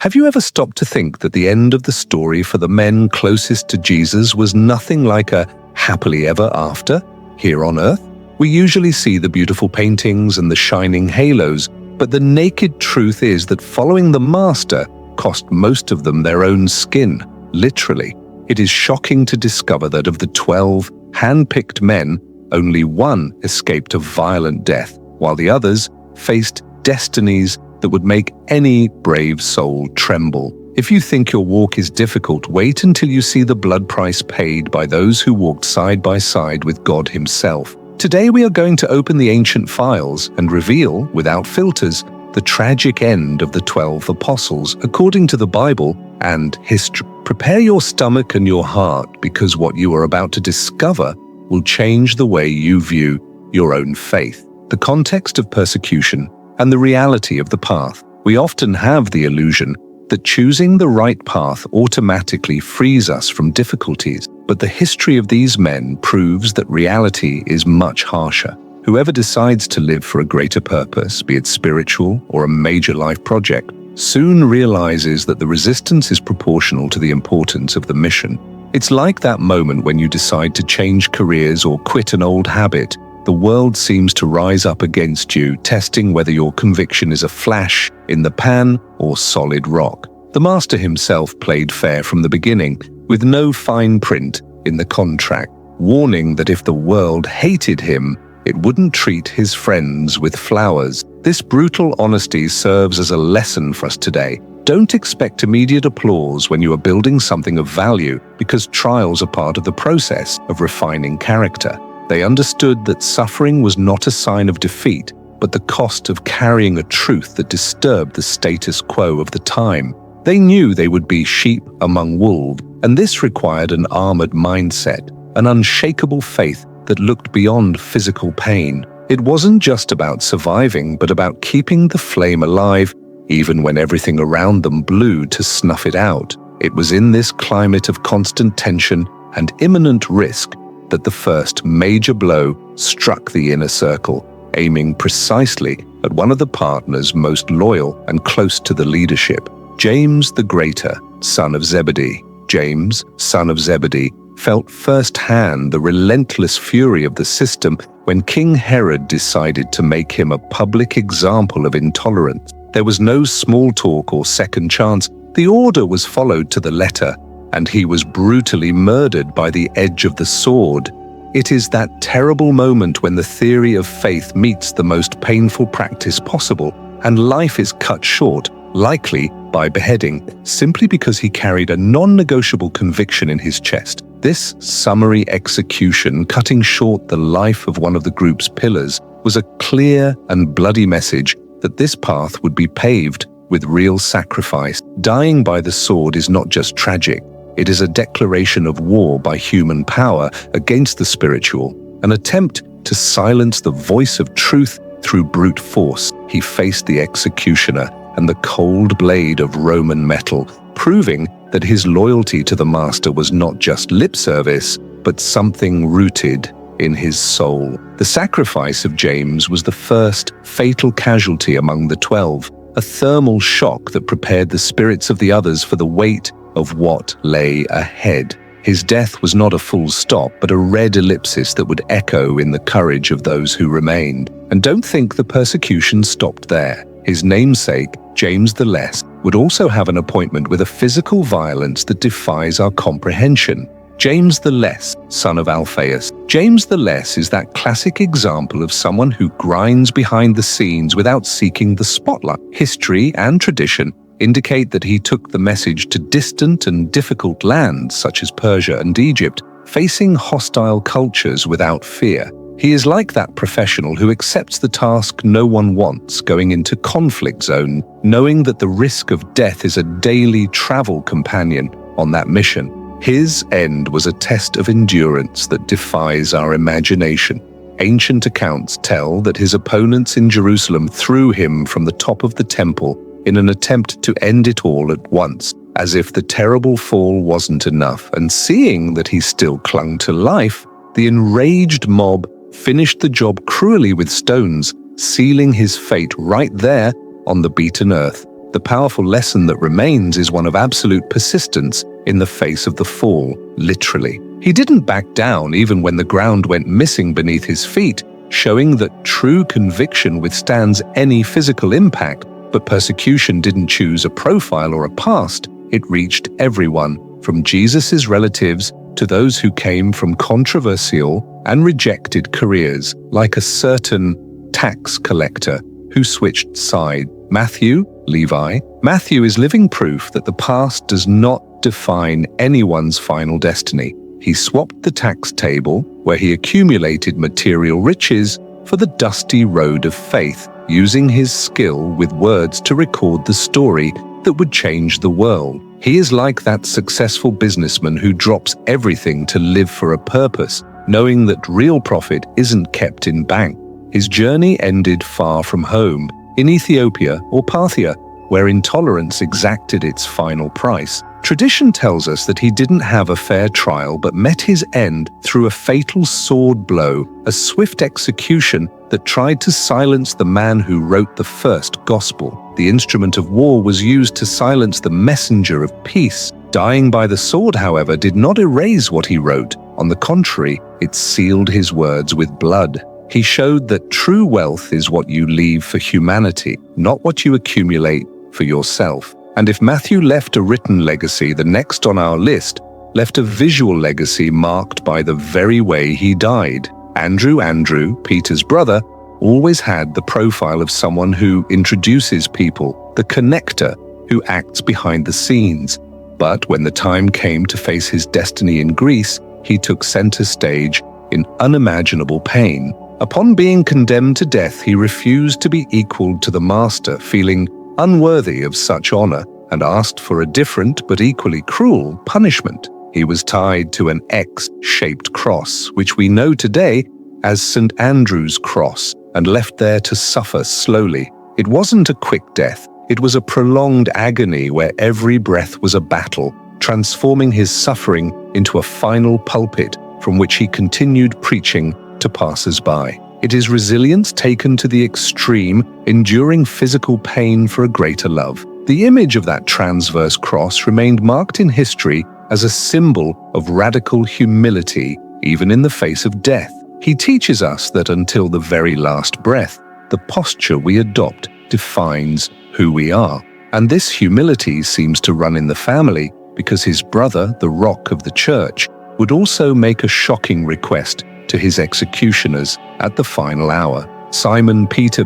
Have you ever stopped to think that the end of the story for the men closest to Jesus was nothing like a happily ever after here on earth? We usually see the beautiful paintings and the shining halos, but the naked truth is that following the Master cost most of them their own skin, literally. It is shocking to discover that of the 12 hand-picked men, only one escaped a violent death, while the others faced destinies that would make any brave soul tremble. If you think your walk is difficult, wait until you see the blood price paid by those who walked side by side with God Himself. Today we are going to open the ancient files and reveal, without filters, the tragic end of the 12 apostles according to the Bible and history. Prepare your stomach and your heart, because what you are about to discover will change the way you view your own faith. The context of persecution and the reality of the path. We often have the illusion that choosing the right path automatically frees us from difficulties, but the history of these men proves that reality is much harsher. Whoever decides to live for a greater purpose, be it spiritual or a major life project, soon realizes that the resistance is proportional to the importance of the mission. It's like that moment when you decide to change careers or quit an old habit. The world seems to rise up against you, testing whether your conviction is a flash in the pan or solid rock. The Master himself played fair from the beginning, with no fine print in the contract, warning that if the world hated him, it wouldn't treat his friends with flowers. This brutal honesty serves as a lesson for us today. Don't expect immediate applause when you are building something of value, because trials are part of the process of refining character. They understood that suffering was not a sign of defeat, but the cost of carrying a truth that disturbed the status quo of the time. They knew they would be sheep among wolves, and this required an armored mindset, an unshakable faith that looked beyond physical pain. It wasn't just about surviving, but about keeping the flame alive, even when everything around them blew to snuff it out. It was in this climate of constant tension and imminent risk that the first major blow struck the inner circle, aiming precisely at one of the partners most loyal and close to the leadership, James the Greater, son of Zebedee. James, son of Zebedee, felt firsthand the relentless fury of the system when King Herod decided to make him a public example of intolerance. There was no small talk or second chance. The order was followed to the letter, and he was brutally murdered by the edge of the sword. It is that terrible moment when the theory of faith meets the most painful practice possible, and life is cut short, likely by beheading, simply because he carried a non-negotiable conviction in his chest. This summary execution, cutting short the life of one of the group's pillars, was a clear and bloody message that this path would be paved with real sacrifice. Dying by the sword is not just tragic. It is a declaration of war by human power against the spiritual, an attempt to silence the voice of truth through brute force. He faced the executioner and the cold blade of Roman metal, proving that his loyalty to the Master was not just lip service, but something rooted in his soul. The sacrifice of James was the first fatal casualty among the 12, a thermal shock that prepared the spirits of the others for the weight of what lay ahead. His death was not a full stop, but a red ellipsis that would echo in the courage of those who remained. And don't think the persecution stopped there. His namesake, James the Less, would also have an appointment with a physical violence that defies our comprehension. James the Less, son of Alphaeus. James the Less is that classic example of someone who grinds behind the scenes without seeking the spotlight. History and tradition indicate that he took the message to distant and difficult lands such as Persia and Egypt, facing hostile cultures without fear. He is like that professional who accepts the task no one wants, going into conflict zone, knowing that the risk of death is a daily travel companion on that mission. His end was a test of endurance that defies our imagination. Ancient accounts tell that his opponents in Jerusalem threw him from the top of the temple in an attempt to end it all at once, as if the terrible fall wasn't enough. And seeing that he still clung to life, the enraged mob finished the job cruelly with stones, sealing his fate right there on the beaten earth. The powerful lesson that remains is one of absolute persistence in the face of the fall, literally. He didn't back down even when the ground went missing beneath his feet, showing that true conviction withstands any physical impact. But persecution didn't choose a profile or a past. It reached everyone, from Jesus' relatives to those who came from controversial and rejected careers, like a certain tax collector who switched sides. Matthew, Levi. Matthew is living proof that the past does not define anyone's final destiny. He swapped the tax table, where he accumulated material riches, for the dusty road of faith, using his skill with words to record the story that would change the world. He is like that successful businessman who drops everything to live for a purpose, knowing that real profit isn't kept in bank. His journey ended far from home, in Ethiopia or Parthia, where intolerance exacted its final price. Tradition tells us that he didn't have a fair trial but met his end through a fatal sword blow, a swift execution that tried to silence the man who wrote the first gospel. The instrument of war was used to silence the messenger of peace. Dying by the sword, however, did not erase what he wrote. On the contrary, it sealed his words with blood. He showed that true wealth is what you leave for humanity, not what you accumulate for yourself. And if Matthew left a written legacy, the next on our list left a visual legacy marked by the very way he died. Andrew, Peter's brother, always had the profile of someone who introduces people, the connector who acts behind the scenes. But when the time came to face his destiny in Greece, he took center stage in unimaginable pain. Upon being condemned to death, he refused to be equal to the master, feeling unworthy of such honor, and asked for a different but equally cruel punishment. He was tied to an X-shaped cross, which we know today as St. Andrew's Cross, and left there to suffer slowly. It wasn't a quick death. It was a prolonged agony where every breath was a battle, transforming his suffering into a final pulpit from which he continued preaching to passers-by. It is resilience taken to the extreme, enduring physical pain for a greater love. The image of that transverse cross remained marked in history as a symbol of radical humility, even in the face of death. He teaches us that until the very last breath, the posture we adopt defines who we are. And this humility seems to run in the family, because his brother, the rock of the church, would also make a shocking request to his executioners at the final hour. Simon Peter,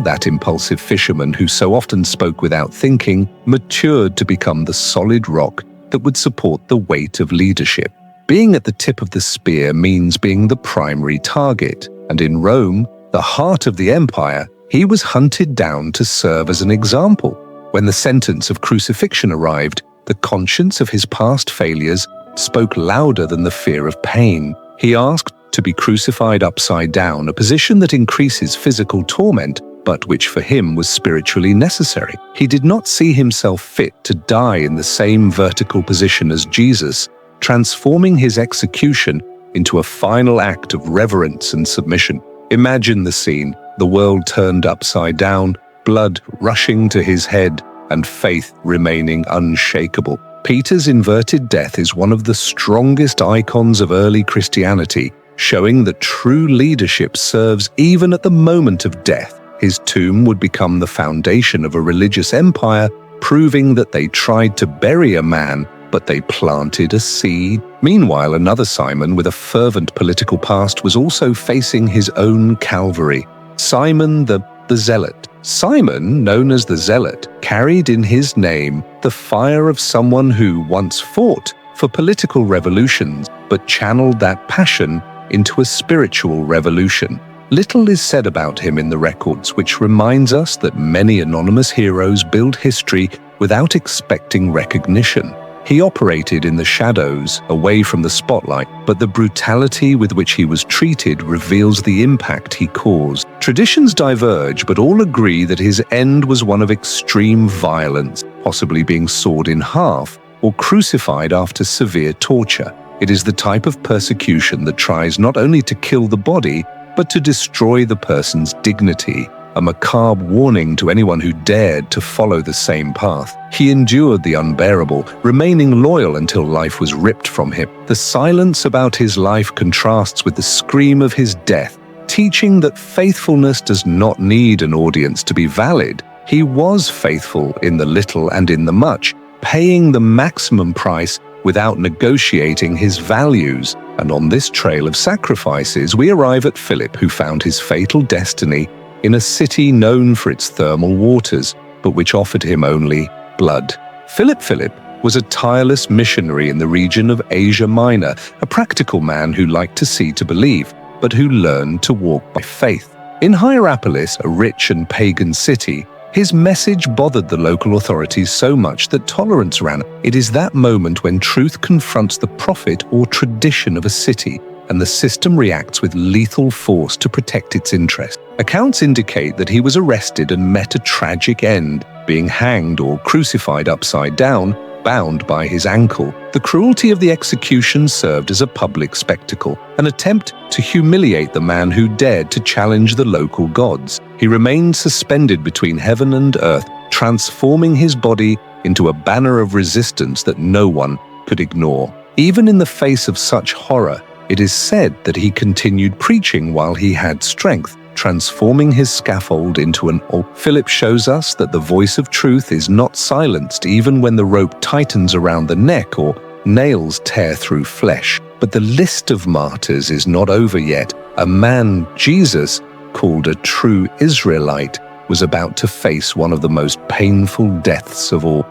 that impulsive fisherman who so often spoke without thinking, matured to become the solid rock that would support the weight of leadership. Being at the tip of the spear means being the primary target, and in Rome, the heart of the empire, he was hunted down to serve as an example. When the sentence of crucifixion arrived, the conscience of his past failures spoke louder than the fear of pain. He asked to be crucified upside down, a position that increases physical torment, but which for him was spiritually necessary. He did not see himself fit to die in the same vertical position as Jesus, transforming his execution into a final act of reverence and submission. Imagine the scene, the world turned upside down, blood rushing to his head, and faith remaining unshakable. Peter's inverted death is one of the strongest icons of early Christianity, showing that true leadership serves even at the moment of death. His tomb would become the foundation of a religious empire, proving that they tried to bury a man, but they planted a seed. Meanwhile, another Simon with a fervent political past was also facing his own Calvary. Simon the Zealot. Simon, known as the Zealot, carried in his name the fire of someone who once fought for political revolutions, but channeled that passion into a spiritual revolution. Little is said about him in the records, which reminds us that many anonymous heroes build history without expecting recognition. He operated in the shadows, away from the spotlight, but the brutality with which he was treated reveals the impact he caused. Traditions diverge, but all agree that his end was one of extreme violence, possibly being sawed in half or crucified after severe torture. It is the type of persecution that tries not only to kill the body, but to destroy the person's dignity. a macabre warning to anyone who dared to follow the same path. He endured the unbearable, remaining loyal until life was ripped from him. The silence about his life contrasts with the scream of his death, teaching that faithfulness does not need an audience to be valid. He was faithful in the little and in the much, paying the maximum price without negotiating his values. And on this trail of sacrifices, we arrive at Philip, who found his fatal destiny in a city known for its thermal waters, but which offered him only blood. Philip was a tireless missionary in the region of Asia Minor, a practical man who liked to see to believe, but who learned to walk by faith. In Hierapolis, a rich and pagan city, his message bothered the local authorities so much that tolerance ran. It is that moment when truth confronts the prophet or tradition of a city, and the system reacts with lethal force to protect its interest. Accounts indicate that he was arrested and met a tragic end, being hanged or crucified upside down, bound by his ankle. The cruelty of the execution served as a public spectacle, an attempt to humiliate the man who dared to challenge the local gods. He remained suspended between heaven and earth, transforming his body into a banner of resistance that no one could ignore. Even in the face of such horror, it is said that he continued preaching while he had strength, transforming his scaffold into an altar. Philip shows us that the voice of truth is not silenced even when the rope tightens around the neck or nails tear through flesh. But the list of martyrs is not over yet. A man, Jesus, called a true Israelite, was about to face one of the most painful deaths of all.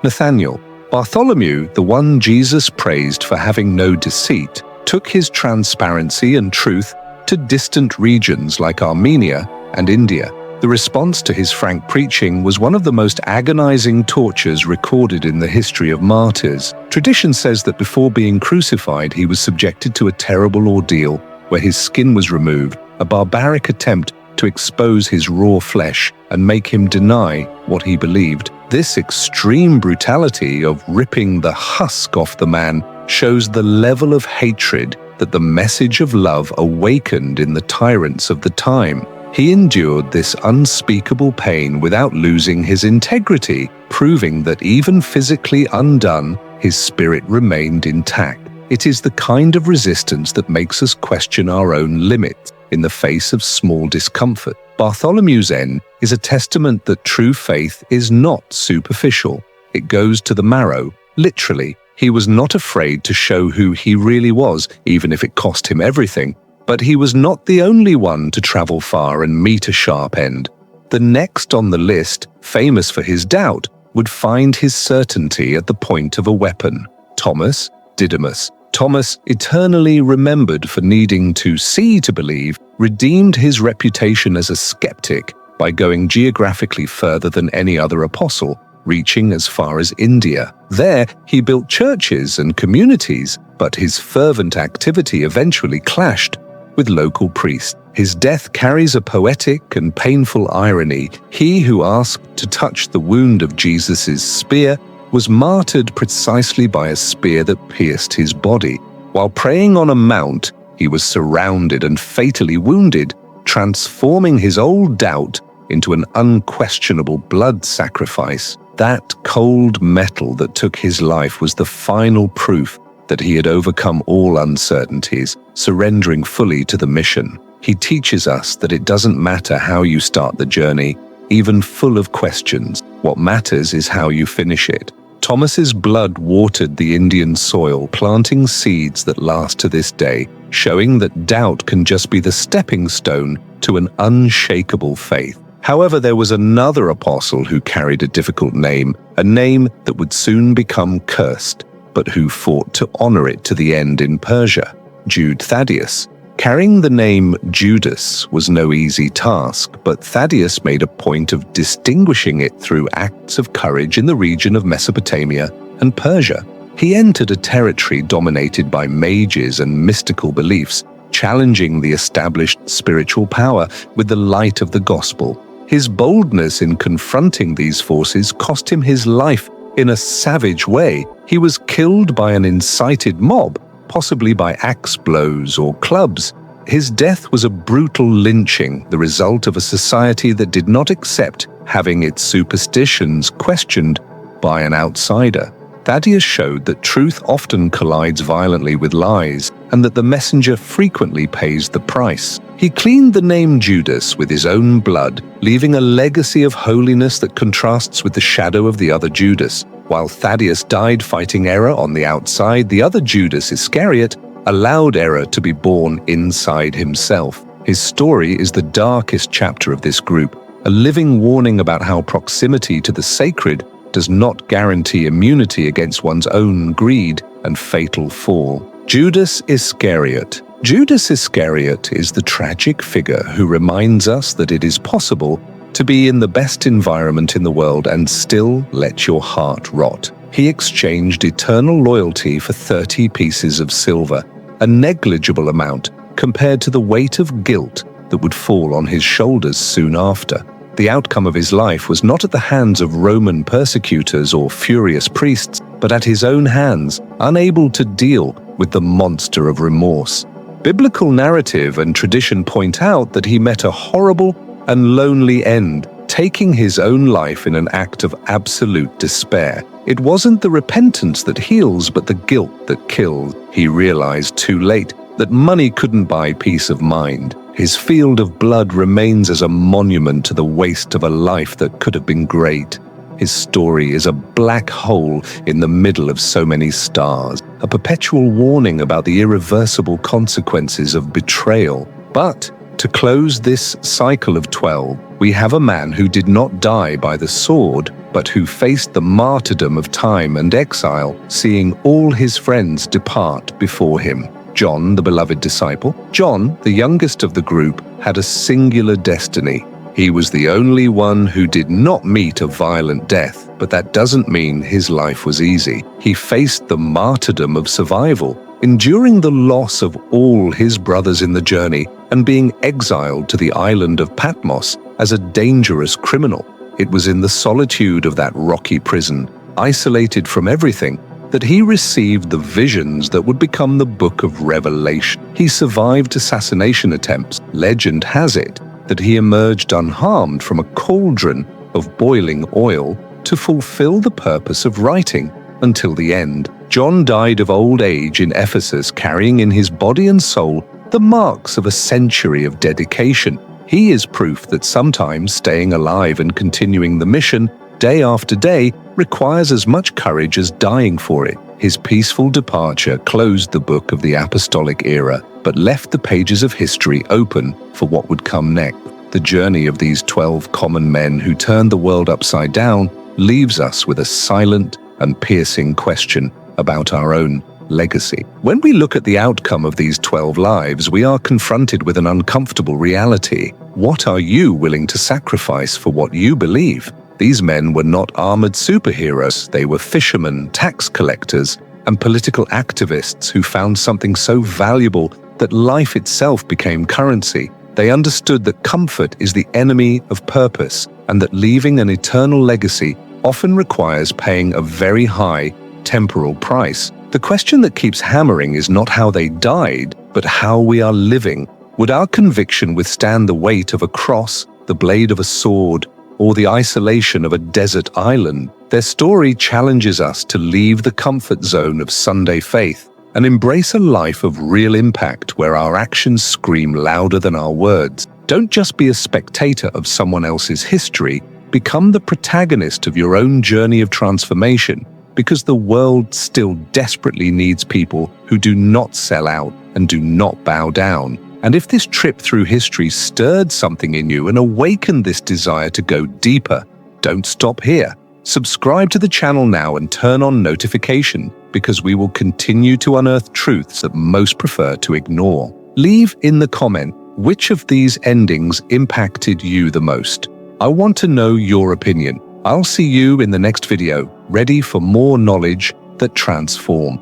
Nathanael. Bartholomew, the one Jesus praised for having no deceit, took his transparency and truth to distant regions like Armenia and India. The response to his frank preaching was one of the most agonizing tortures recorded in the history of martyrs. Tradition says that before being crucified, he was subjected to a terrible ordeal where his skin was removed, a barbaric attempt to expose his raw flesh and make him deny what he believed. This extreme brutality of ripping the husk off the man shows the level of hatred that the message of love awakened in the tyrants of the time. He endured this unspeakable pain without losing his integrity, proving that even physically undone, his spirit remained intact. It is the kind of resistance that makes us question our own limits in the face of small discomfort. Bartholomew's end is a testament that true faith is not superficial. It goes to the marrow, literally. He was not afraid to show who he really was, even if it cost him everything. But he was not the only one to travel far and meet a sharp end. The next on the list, famous for his doubt, would find his certainty at the point of a weapon. Thomas Didymus. Thomas, eternally remembered for needing to see to believe, redeemed his reputation as a skeptic by going geographically further than any other apostle, reaching as far as India. There, he built churches and communities, but his fervent activity eventually clashed with local priests. His death carries a poetic and painful irony. He who asked to touch the wound of Jesus' spear was martyred precisely by a spear that pierced his body. While praying on a mount, he was surrounded and fatally wounded, transforming his old doubt into an unquestionable blood sacrifice. That cold metal that took his life was the final proof that he had overcome all uncertainties, surrendering fully to the mission. He teaches us that it doesn't matter how you start the journey, even full of questions. What matters is how you finish it. Thomas's blood watered the Indian soil, planting seeds that last to this day, showing that doubt can just be the stepping stone to an unshakable faith. However, there was another apostle who carried a difficult name, a name that would soon become cursed, but who fought to honor it to the end in Persia. Jude Thaddeus. Carrying the name Judas was no easy task, but Thaddeus made a point of distinguishing it through acts of courage in the region of Mesopotamia and Persia. He entered a territory dominated by mages and mystical beliefs, challenging the established spiritual power with the light of the gospel. His boldness in confronting these forces cost him his life in a savage way. He was killed by an incited mob, possibly by axe blows or clubs, His death was a brutal lynching, the result of a society that did not accept having its superstitions questioned by an outsider. Thaddeus showed that truth often collides violently with lies, and that the messenger frequently pays the price. He cleaned the name Judas with his own blood, leaving a legacy of holiness that contrasts with the shadow of the other Judas. While Thaddeus died fighting error on the outside, the other Judas Iscariot allowed error to be born inside himself. His story is the darkest chapter of this group, a living warning about how proximity to the sacred does not guarantee immunity against one's own greed and fatal fall. Judas Iscariot. Judas Iscariot is the tragic figure who reminds us that it is possible to be in the best environment in the world and still let your heart rot. He exchanged eternal loyalty for 30 pieces of silver, a negligible amount compared to the weight of guilt that would fall on his shoulders soon after. The outcome of his life was not at the hands of Roman persecutors or furious priests, but at his own hands, unable to deal with the monster of remorse. Biblical narrative and tradition point out that he met a horrible and lonely end, taking his own life in an act of absolute despair. It wasn't the repentance that heals, but the guilt that kills. He realized too late that money couldn't buy peace of mind. His field of blood remains as a monument to the waste of a life that could have been great. His story is a black hole in the middle of so many stars, a perpetual warning about the irreversible consequences of betrayal. But to close this cycle of 12, we have a man who did not die by the sword, but who faced the martyrdom of time and exile, seeing all his friends depart before him. John, the beloved disciple. John, the youngest of the group, had a singular destiny. He was the only one who did not meet a violent death, but that doesn't mean his life was easy. He faced the martyrdom of survival, enduring the loss of all his brothers in the journey and being exiled to the island of Patmos as a dangerous criminal. It was in the solitude of that rocky prison, isolated from everything, that he received the visions that would become the book of Revelation. He survived assassination attempts. Legend has it that he emerged unharmed from a cauldron of boiling oil to fulfill the purpose of writing until the end. John died of old age in Ephesus, carrying in his body and soul the marks of a century of dedication. He is proof that sometimes staying alive and continuing the mission day after day requires as much courage as dying for it. His peaceful departure closed the book of the apostolic era, but left the pages of history open for what would come next. The journey of these 12 common men who turned the world upside down leaves us with a silent and piercing question about our own legacy. When we look at the outcome of these 12 lives, we are confronted with an uncomfortable reality. What are you willing to sacrifice for what you believe? These men were not armored superheroes. They were fishermen, tax collectors, and political activists who found something so valuable that life itself became currency. They understood that comfort is the enemy of purpose, and that leaving an eternal legacy often requires paying a very high temporal price. The question that keeps hammering is not how they died, but how we are living. Would our conviction withstand the weight of a cross, the blade of a sword, or the isolation of a desert island? Their story challenges us to leave the comfort zone of Sunday faith and embrace a life of real impact where our actions scream louder than our words. Don't just be a spectator of someone else's history, become the protagonist of your own journey of transformation, because the world still desperately needs people who do not sell out and do not bow down. And if this trip through history stirred something in you and awakened this desire to go deeper, don't stop here. Subscribe to the channel now and turn on notification, because we will continue to unearth truths that most prefer to ignore. Leave in the comment which of these endings impacted you the most. I want to know your opinion. I'll see you in the next video, ready for more knowledge that transforms.